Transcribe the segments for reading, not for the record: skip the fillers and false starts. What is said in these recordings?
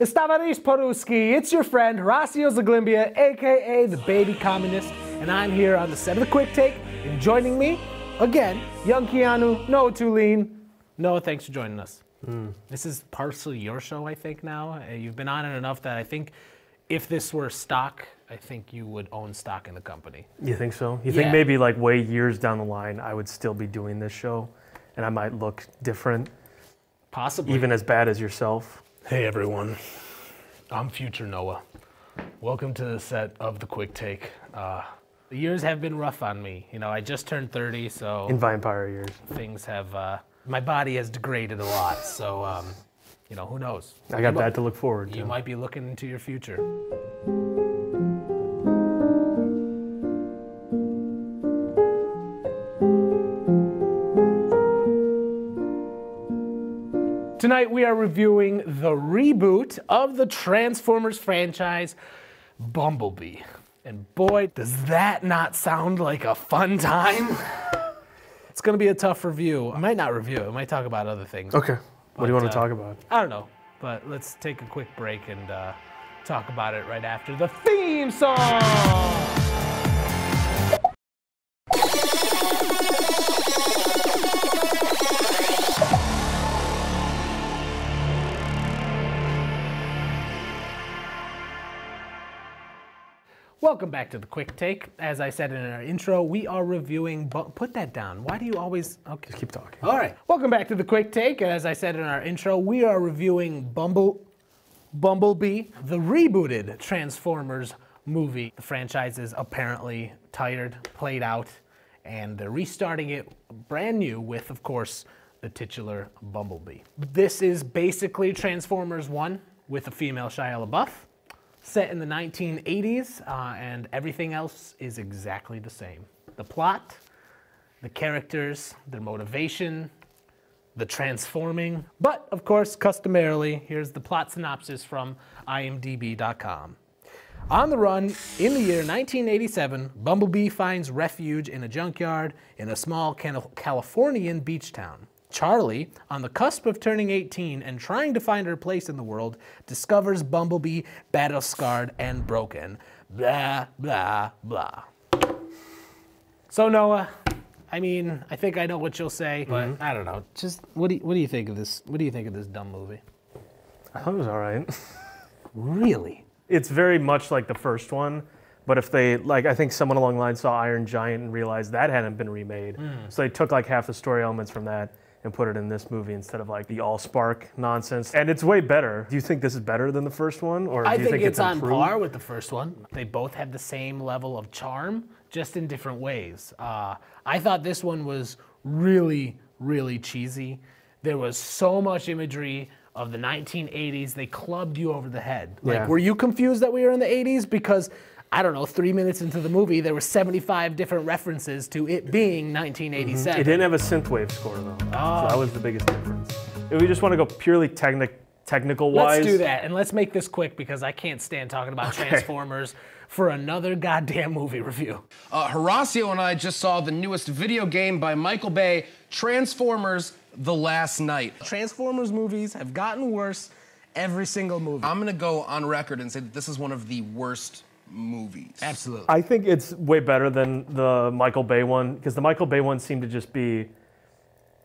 Estavarís Poruski, it's your friend Horatiu Zglimbea, aka the Baby Communist, and I'm here on the set of The Quick Take, and joining me, again, young Keanu, Noah Thulin. Noah, thanks for joining us. This is partially your show, I think, now. You've been on it enough that I think if this were stock, I think you would own stock in the company. You think so? You think maybe like way years down the line, I would still be doing this show, and I might look different? Possibly. Even as bad as yourself? Hey everyone, I'm future Noah. Welcome to the set of The Quick Take. The years have been rough on me. You know, I just turned 30, so... In vampire years. Things have, my body has degraded a lot, so, you know, who knows? I got that to look forward to. You might be looking into your future. Tonight we are reviewing the reboot of the Transformers franchise, Bumblebee. And boy, does that not sound like a fun time? It's gonna be a tough review. I might not review it, I might talk about other things. Okay, what do you want to talk about? I don't know, but let's take a quick break and talk about it right after the theme song! Welcome back to The Quick Take. As I said in our intro, we are reviewing... Put that down. Why do you always... Okay. Just keep talking. All right. Welcome back to The Quick Take. And as I said in our intro, we are reviewing Bumblebee, the rebooted Transformers movie. The franchise is apparently tired, played out, and they're restarting it brand new with, of course, the titular Bumblebee. This is basically Transformers 1 with a female Shia LaBeouf. Set in the 1980s, and everything else is exactly the same. The plot, the characters, their motivation, the transforming. But, of course, customarily, here's the plot synopsis from imdb.com. On the run, in the year 1987, Bumblebee finds refuge in a junkyard in a small Californian beach town. Charlie, on the cusp of turning 18 and trying to find her place in the world, discovers Bumblebee battle-scarred and broken. Blah, blah, blah. So Noah, I mean, I think I know what you'll say, but I don't know. Just what do you think of this? What do you think of this dumb movie? I thought it was all right. Really? It's very much like the first one, but if they, like, I think someone along the line saw Iron Giant and realized that hadn't been remade. So they took like half the story elements from that and put it in this movie instead of like the Allspark nonsense. And it's way better. Do you think this is better than the first one? Or do you think it's on improved? par with the first one. They both have the same level of charm, just in different ways. I thought this one was really, really cheesy. There was so much imagery of the 1980s. They clubbed you over the head. Like, were you confused that we were in the 80s? Because I don't know, 3 minutes into the movie, there were 75 different references to it being 1987. It didn't have a synthwave score, though. Oh. So that was the biggest difference. If we just want to go purely technical-wise... Let's do that, and let's make this quick because I can't stand talking about Transformers for another goddamn movie review. Horatiu and I just saw the newest video game by Michael Bay, Transformers: The Last Night. Transformers movies have gotten worse every single movie. I'm gonna go on record and say that this is one of the worst movies. Absolutely. I think it's way better than the Michael Bay one, because the Michael Bay one seemed to just be,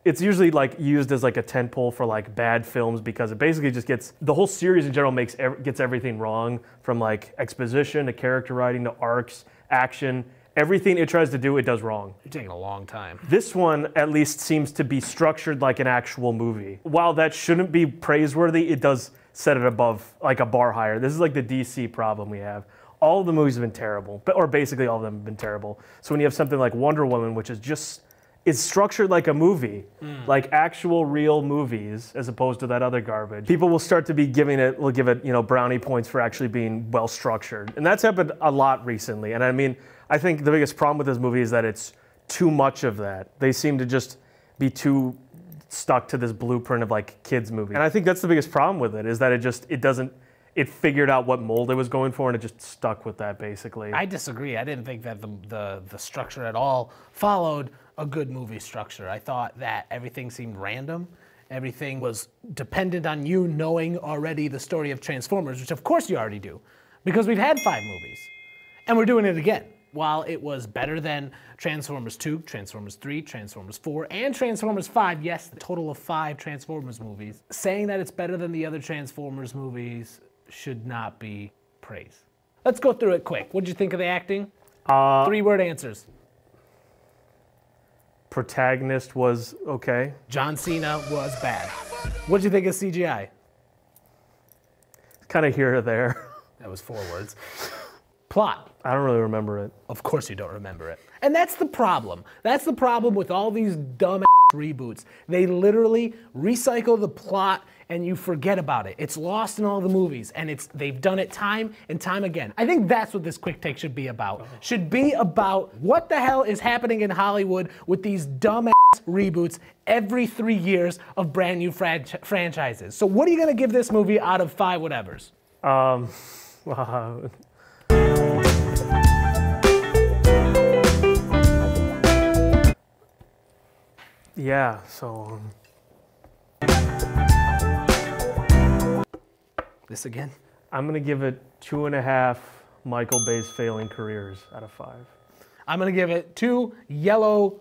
it's usually like used as like a tentpole for like bad films because it basically just gets, the whole series in general gets everything wrong, from like exposition to character writing to arcs, action. Everything it tries to do, it does wrong. You're taking a long time. This one at least seems to be structured like an actual movie. While that shouldn't be praiseworthy, it does set it above, like a bar higher. This is like the DC problem we have. All of the movies have been terrible, or basically all of them have been terrible. So when you have something like Wonder Woman, which is just, it's structured like a movie, like actual real movies, as opposed to that other garbage, people will start to be will give it, you know, brownie points for actually being well structured. And that's happened a lot recently. And I mean, I think the biggest problem with this movie is that it's too much of that. They seem to just be too stuck to this blueprint of like kids movie. And I think that's the biggest problem with it, is that it figured out what mold it was going for, and it just stuck with that, basically. I disagree. I didn't think that the structure at all followed a good movie structure. I thought that everything seemed random, everything was dependent on you knowing already the story of Transformers, which of course you already do, because we've had 5 movies, and we're doing it again. While it was better than Transformers 2, Transformers 3, Transformers 4, and Transformers 5, yes, the total of 5 Transformers movies, saying that it's better than the other Transformers movies should not be praise. Let's go through it quick. What'd you think of the acting? 3-word answers. Protagonist was okay. John Cena was bad. What'd you think of CGI? Kind of here or there. That was 4 words. Plot. I don't really remember it. Of course you don't remember it. And that's the problem. That's the problem with all these dumb reboots. They literally recycle the plot and you forget about it. It's lost in all the movies, and they've done it time and time again. I think that's what this quick take should be about. Should be about what the hell is happening in Hollywood with these dumb reboots every 3 years of brand new franchises. So what are you gonna give this movie out of 5 whatevers? Yeah, so... This again? I'm gonna give it 2.5 Michael Bay's failing careers out of 5. I'm gonna give it 2 yellow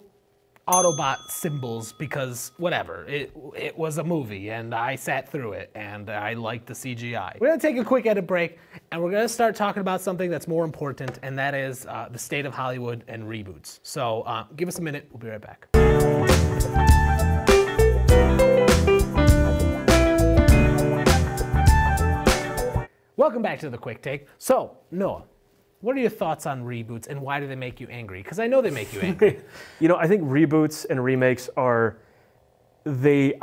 Autobot symbols because whatever, it was a movie and I sat through it and I liked the CGI. We're gonna take a quick edit break and we're gonna start talking about something that's more important, and that is the state of Hollywood and reboots. So give us a minute, we'll be right back. Welcome back to the Quick Take. So, Noah, what are your thoughts on reboots and why do they make you angry? Because I know they make you angry. You know, I think reboots and remakes I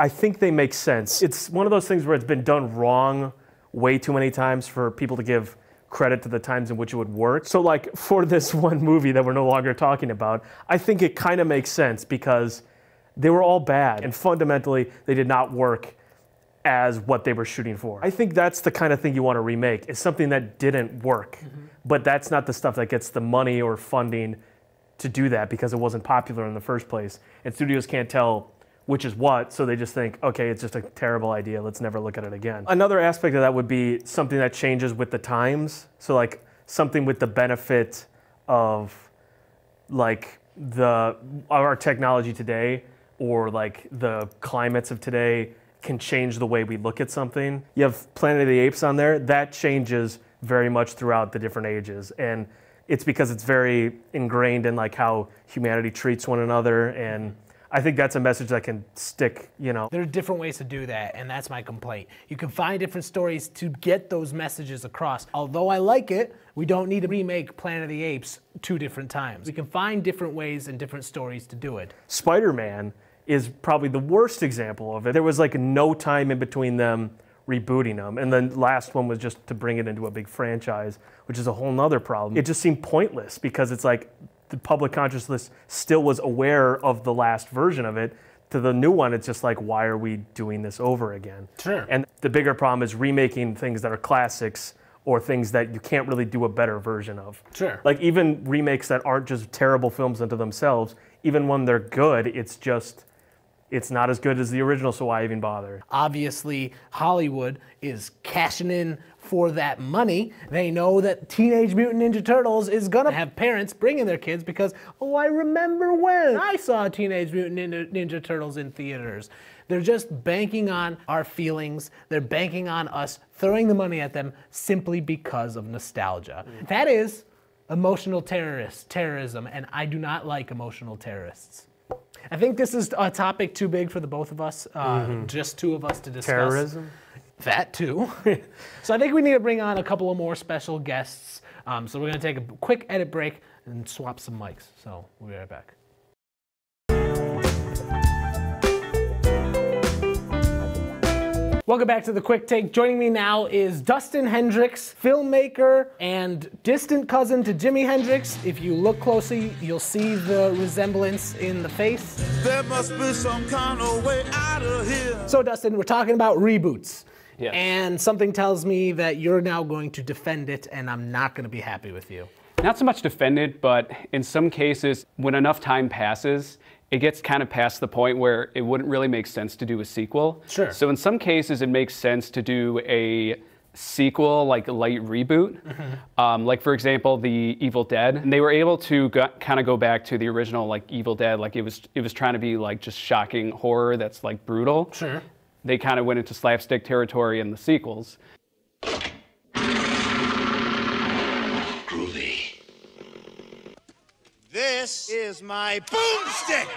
think they make sense. It's one of those things where it's been done wrong way too many times for people to give credit to the times in which it would work. So like for this one movie that we're no longer talking about, I think it kind of makes sense because they were all bad and fundamentally they did not work as what they were shooting for. I think that's the kind of thing you want to remake. It's something that didn't work, but that's not the stuff that gets the money or funding to do that because it wasn't popular in the first place. And studios can't tell which is what, so they just think, okay, it's just a terrible idea, let's never look at it again. Another aspect of that would be something that changes with the times. So like something with the benefit of like our technology today or like the climates of today can change the way we look at something. You have Planet of the Apes on there, that changes very much throughout the different ages. And it's because it's very ingrained in like how humanity treats one another, and I think that's a message that can stick, you know. There are different ways to do that, and that's my complaint. You can find different stories to get those messages across. Although I like it, we don't need to remake Planet of the Apes 2 different times. We can find different ways and different stories to do it. Spider-Man is probably the worst example of it. There was like no time in between them rebooting them, and the last one was just to bring it into a big franchise, which is a whole nother problem. It just seemed pointless because it's like the public consciousness still was aware of the last version of it. To the new one, it's just like, why are we doing this over again? Sure. And the bigger problem is remaking things that are classics or things that you can't really do a better version of. Sure. Like even remakes that aren't just terrible films unto themselves, even when they're good, it's not as good as the original, so why even bother? Obviously, Hollywood is cashing in for that money. They know that Teenage Mutant Ninja Turtles is gonna have parents bringing their kids because, oh, I remember when I saw Teenage Mutant Ninja Turtles in theaters. They're just banking on our feelings. They're banking on us throwing the money at them simply because of nostalgia. That is emotional terrorism, and I do not like emotional terrorists. I think this is a topic too big for the both of us, just 2 of us to discuss. Terrorism? That too. So I think we need to bring on a couple of more special guests. So we're gonna take a quick edit break and swap some mics. So we'll be right back. Welcome back to The Quick Take. Joining me now is Dustin Hendrix, filmmaker and distant cousin to Jimi Hendrix. If you look closely, you'll see the resemblance in the face. There must be some kind of way out of here. So Dustin, we're talking about reboots. Yes. And something tells me that you're now going to defend it, and I'm not going to be happy with you. Not so much defend it, but in some cases, when enough time passes, it gets kind of past the point where it wouldn't really make sense to do a sequel. Sure. So in some cases, it makes sense to do a sequel, like a light reboot. Like for example, the Evil Dead. And they were able to kind of go back to the original like Evil Dead, like it was trying to be like just shocking horror that's like brutal. Sure. They kind of went into slapstick territory in the sequels. Groovy. This is my boomstick.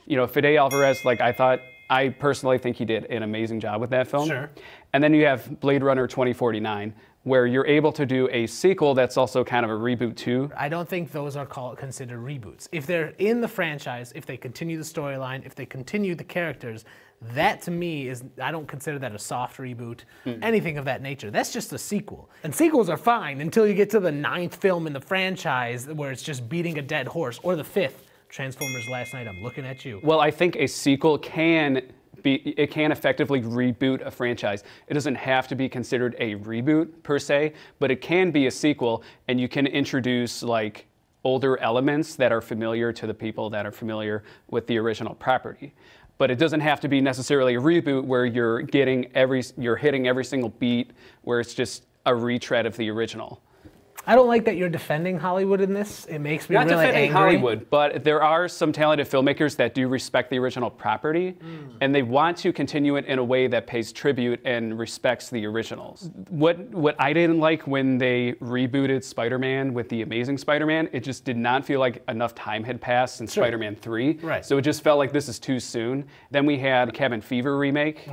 You know, Fede Alvarez, like I personally think he did an amazing job with that film. Sure. And then you have Blade Runner 2049, where you're able to do a sequel that's also kind of a reboot too. I don't think those are considered reboots. If they're in the franchise, if they continue the storyline, if they continue the characters, that to me is, I don't consider that a soft reboot, anything of that nature. That's just a sequel. And sequels are fine until you get to the 9th film in the franchise where it's just beating a dead horse, or the 5th, Transformers Last Night, I'm looking at you. Well, I think a sequel can effectively reboot a franchise. It doesn't have to be considered a reboot per se, but it can be a sequel, and you can introduce like older elements that are familiar to the people that are familiar with the original property. But it doesn't have to be necessarily a reboot where you're hitting every single beat, where it's just a retread of the original. I don't like that you're defending Hollywood in this. It makes me Not really defending angry. Hollywood, but there are some talented filmmakers that do respect the original property, and they want to continue it in a way that pays tribute and respects the originals. What I didn't like when they rebooted Spider-Man with The Amazing Spider-Man, it just did not feel like enough time had passed since Spider-Man 3. Right. So it just felt like this is too soon. Then we had Cabin Fever remake.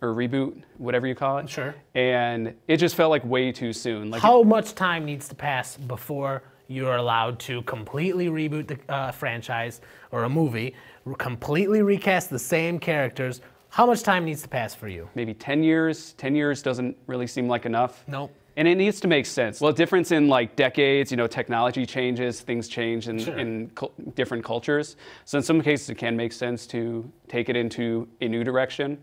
Or reboot, whatever you call it. Sure. And it just felt like way too soon. Like, how much time needs to pass before you're allowed to completely reboot the franchise or a movie, completely recast the same characters? How much time needs to pass for you? maybe 10 years. 10 years doesn't really seem like enough. Nope. And it needs to make sense. Well, difference in like decades, you know, technology changes, things change in different cultures. So in some cases, it can make sense to take it into a new direction.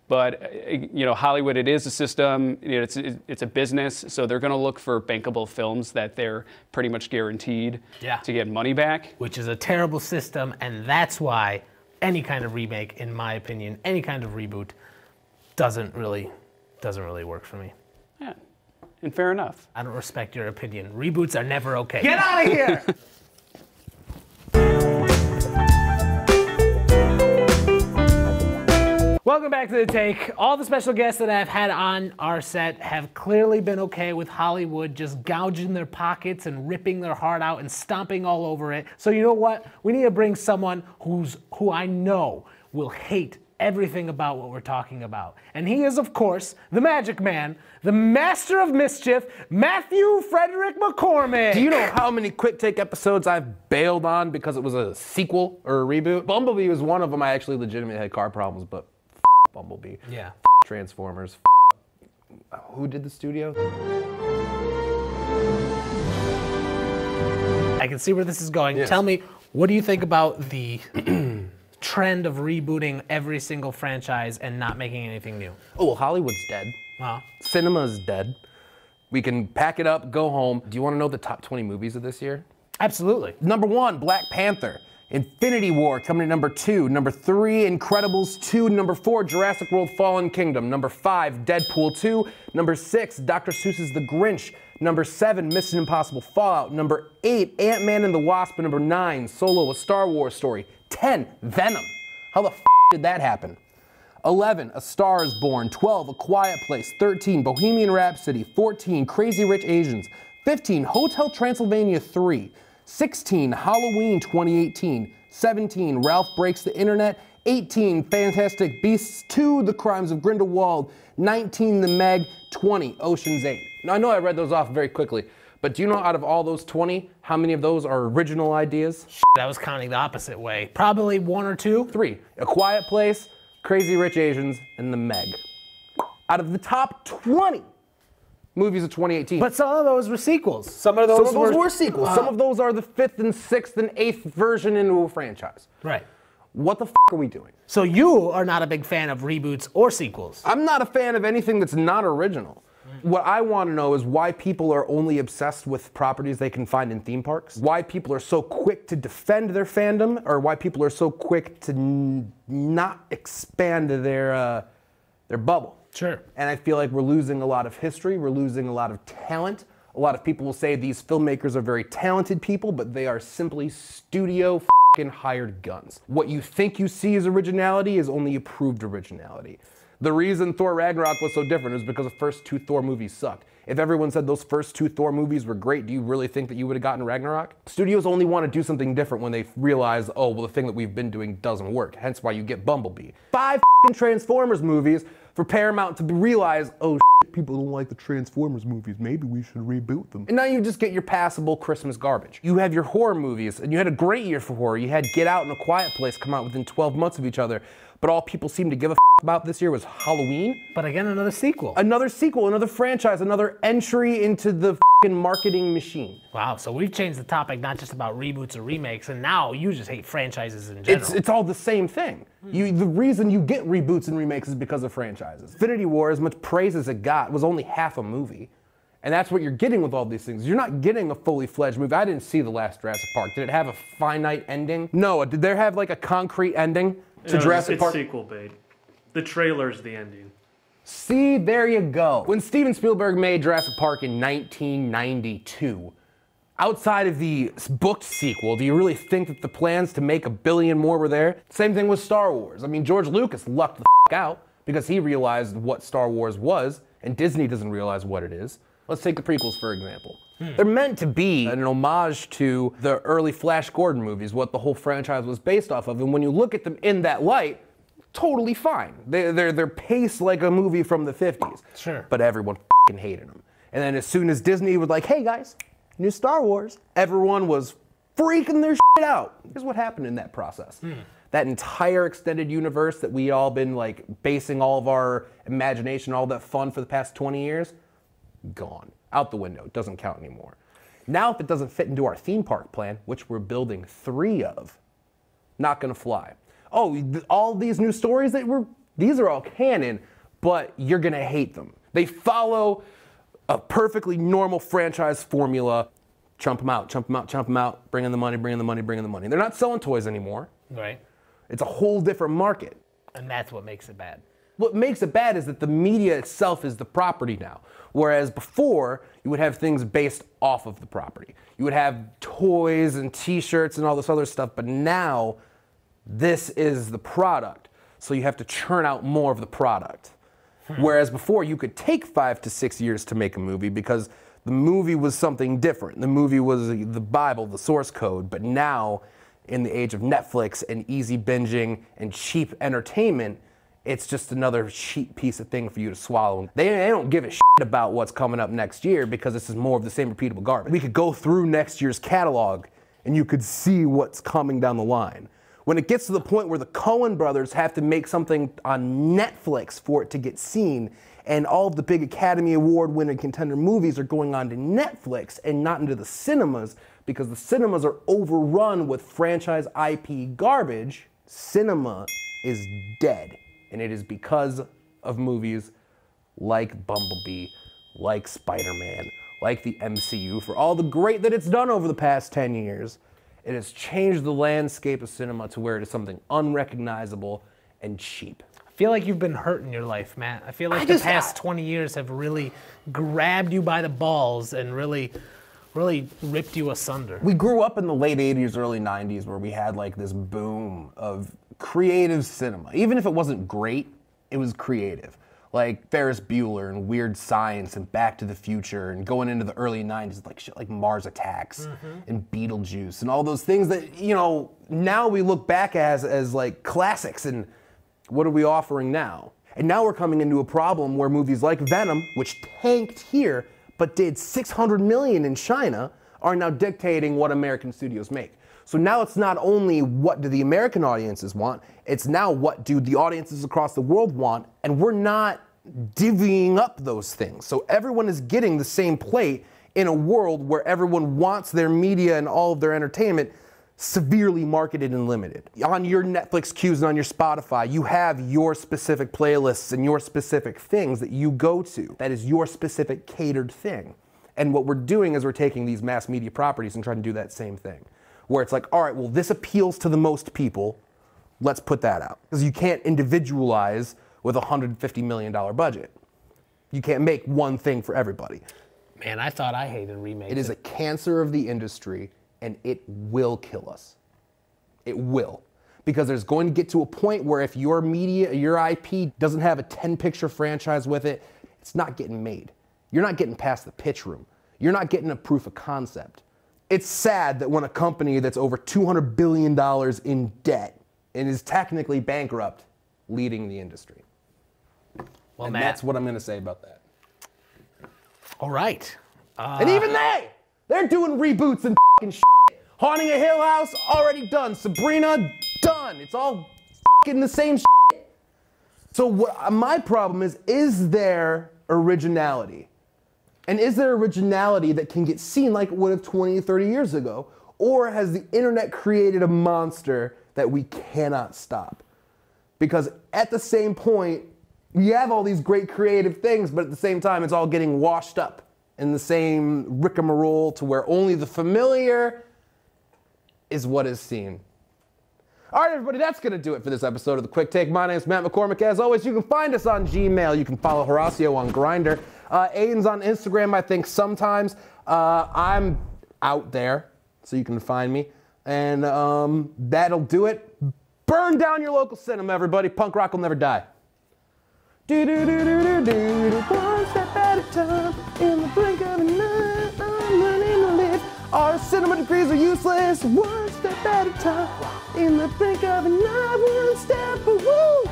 But you know, Hollywood, it is a system. You know, it's a business, so they're going to look for bankable films that they're pretty much guaranteed to get money back. Which is a terrible system, and that's why any kind of remake, in my opinion, any kind of reboot, doesn't really work for me. Yeah, and fair enough. I don't respect your opinion. Reboots are never okay. Get out of here! Welcome back to The Take. All the special guests that I've had on our set have clearly been okay with Hollywood just gouging their pockets and ripping their heart out and stomping all over it. So you know what? We need to bring someone who I know will hate everything about what we're talking about. And he is, of course, the Magic Man, the master of mischief, Matthew Frederick McCormick. Do you know how many quick take episodes I've bailed on because it was a sequel or a reboot? Bumblebee was one of them. I actually legitimately had car problems, but Bumblebee. Yeah. Transformers. Who did the studio? I can see where this is going. Yes. Tell me, what do you think about the trend of rebooting every single franchise and not making anything new? Oh, well, Hollywood's dead. Wow. Cinema's dead. We can pack it up, go home. Do you want to know the top 20 movies of this year? Absolutely. Number 1, Black Panther. Infinity War coming in number 2. Number 3, Incredibles 2. Number 4, Jurassic World Fallen Kingdom. Number 5, Deadpool 2. Number 6, Dr. Seuss's The Grinch. Number 7, Mission Impossible Fallout. Number 8, Ant-Man and the Wasp. Number 9, Solo, A Star Wars Story. 10, Venom. How the did that happen? 11, A Star is Born. 12, A Quiet Place. 13, Bohemian Rhapsody. 14, Crazy Rich Asians. 15, Hotel Transylvania 3. 16, Halloween 2018. 17, Ralph Breaks the Internet. 18, Fantastic Beasts 2, The Crimes of Grindelwald. 19, The Meg. 20, Ocean's 8. Now, I know I read those off very quickly, but do you know out of all those 20, how many of those are original ideas? I was counting the opposite way. Probably 1 or 2. 3, A Quiet Place, Crazy Rich Asians, and The Meg. Out of the top 20 movies of 2018. But some of those were sequels. Some of those were sequels. Some of those are the 5th and 6th and 8th version into a franchise. Right. What the are we doing? So you are not a big fan of reboots or sequels. I'm not a fan of anything that's not original. What I want to know is why people are only obsessed with properties they can find in theme parks. Why people are so quick to defend their fandom, or why people are so quick to not expand their bubble. Sure. And I feel like we're losing a lot of history. We're losing a lot of talent. A lot of people will say these filmmakers are very talented people, but they are simply studio f***ing hired guns. What you think you see as originality is only approved originality. The reason Thor Ragnarok was so different is because the first 2 Thor movies sucked. If everyone said those first 2 Thor movies were great, do you really think that you would have gotten Ragnarok? Studios only want to do something different when they realize, oh, well, the thing that we've been doing doesn't work. Hence why you get Bumblebee. 5 Transformers movies for Paramount to realize, oh, people don't like the Transformers movies. Maybe we should reboot them. And now you just get your passable Christmas garbage. You have your horror movies, and you had a great year for horror. You had Get Out and A Quiet Place come out within 12 months of each other. But all people seem to give a about this year was Halloween. But again, another sequel. Another sequel, another franchise, another entry into the marketing machine. Wow, so we've changed the topic not just about reboots or remakes, and now you just hate franchises in general. It's all the same thing. The reason you get reboots and remakes is because of franchises. Infinity War, as much praise as it got, was only half a movie. And that's what you're getting with all these things. You're not getting a fully fledged movie. I didn't see the last Jurassic Park. Did it have a finite ending? No. Did there have like a concrete ending to Jurassic Park? It's sequel bait. The trailer's the ending. See, there you go. When Steven Spielberg made Jurassic Park in 1992, outside of the booked sequel, do you really think that the plans to make $1 billion more were there? Same thing with Star Wars. I mean, George Lucas lucked the f*** out because he realized what Star Wars was, and Disney doesn't realize what it is. Let's take the prequels, for example. They're meant to be an homage to the early Flash Gordon movies, what the whole franchise was based off of, and when you look at them in that light, totally fine. They're paced like a movie from the 50s. Sure. But everyone f***ing hated them. And then as soon as Disney was like, hey guys, new Star Wars, everyone was freaking their shit out. Here's what happened in that process. That entire extended universe that we all been like basing all of our imagination, all that fun for the past 20 years, gone. Out the window. It doesn't count anymore. Now if it doesn't fit into our theme park plan, which we're building 3 of, not gonna fly. Oh, all these new stories these are all canon, but you're gonna hate them. They follow a perfectly normal franchise formula. Chump them out, chump them out, chump them out, bring in the money, bring in the money, bring in the money. They're not selling toys anymore. Right. It's a whole different market. And that's what makes it bad. What makes it bad is that the media itself is the property now. Whereas before, you would have things based off of the property. You would have toys and t-shirts and all this other stuff, but now, this is the product, so you have to churn out more of the product. Whereas before, you could take 5 to 6 years to make a movie because the movie was something different. The movie was the Bible, the source code, but now, in the age of Netflix and easy binging and cheap entertainment, it's just another cheap piece of thing for you to swallow. They don't give a shit about what's coming up next year because this is more of the same repeatable garbage. We could go through next year's catalog and you could see what's coming down the line. When it gets to the point where the Coen brothers have to make something on Netflix for it to get seen, and all of the big Academy Award winning contender movies are going on to Netflix and not into the cinemas because the cinemas are overrun with franchise IP garbage, cinema is dead. And it is because of movies like Bumblebee, like Spider-Man, like the MCU, for all the great that it's done over the past 10 years. It has changed the landscape of cinema to where it is something unrecognizable and cheap. I feel like you've been hurt in your life, Matt. I feel like the past 20 years have really grabbed you by the balls and really ripped you asunder. We grew up in the late 80s, early 90s where we had like this boom of creative cinema. Even if it wasn't great, it was creative. Like Ferris Bueller and Weird Science and Back to the Future, and going into the early 90s, like shit like Mars Attacks and Beetlejuice and all those things that, you know, now we look back as like classics, and what are we offering now? And now we're coming into a problem where movies like Venom, which tanked here but did $600 million in China, are now dictating what American studios make. So now it's not only what do the American audiences want, it's now what do the audiences across the world want, and we're not divvying up those things. So everyone is getting the same plate in a world where everyone wants their media and all of their entertainment severely marketed and limited. On your Netflix queues and on your Spotify, you have your specific playlists and your specific things that you go to. That is your specific catered thing. And what we're doing is we're taking these mass media properties and trying to do that same thing. Where it's like, all right, well, this appeals to the most people. Let's put that out. Because you can't individualize with a $150 million budget. You can't make one thing for everybody. Man, I thought I hated remakes. It is a cancer of the industry, and it will kill us. It will. Because there's going to get to a point where if your media, your IP doesn't have a 10-picture franchise with it, it's not getting made. You're not getting past the pitch room. You're not getting a proof of concept. It's sad that when a company that's over $200 billion in debt and is technically bankrupt, leading the industry. Well, and Matt, that's what I'm going to say about that. all right. And even they're doing reboots and fucking shit. Haunting a Hill House, already done. Sabrina, done. It's all fucking the same shit. So what my problem is there originality? And is there originality that can get seen like it would have 20, 30 years ago? Or has the internet created a monster that we cannot stop? Because at the same point, we have all these great creative things, but at the same time, it's all getting washed up in the same rigmarole to where only the familiar is what is seen. All right, everybody, that's going to do it for this episode of The Quick Take. My name is Matt McCormick. As always, you can find us on Gmail. You can follow Horatiu on Grindr. Aiden's on Instagram, I think, sometimes. I'm out there, so you can find me. And that'll do it. Burn down your local cinema, everybody. Punk rock will never die. Do-do-do-do-do-do, one step at a time, in the blink of an eye, I'm learning to live. Our cinema degrees are useless, one step at a time, in the blink of an eye, one step, woo!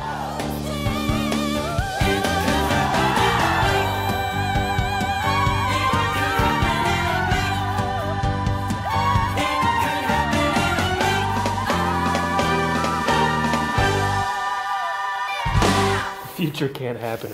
Future can't happen.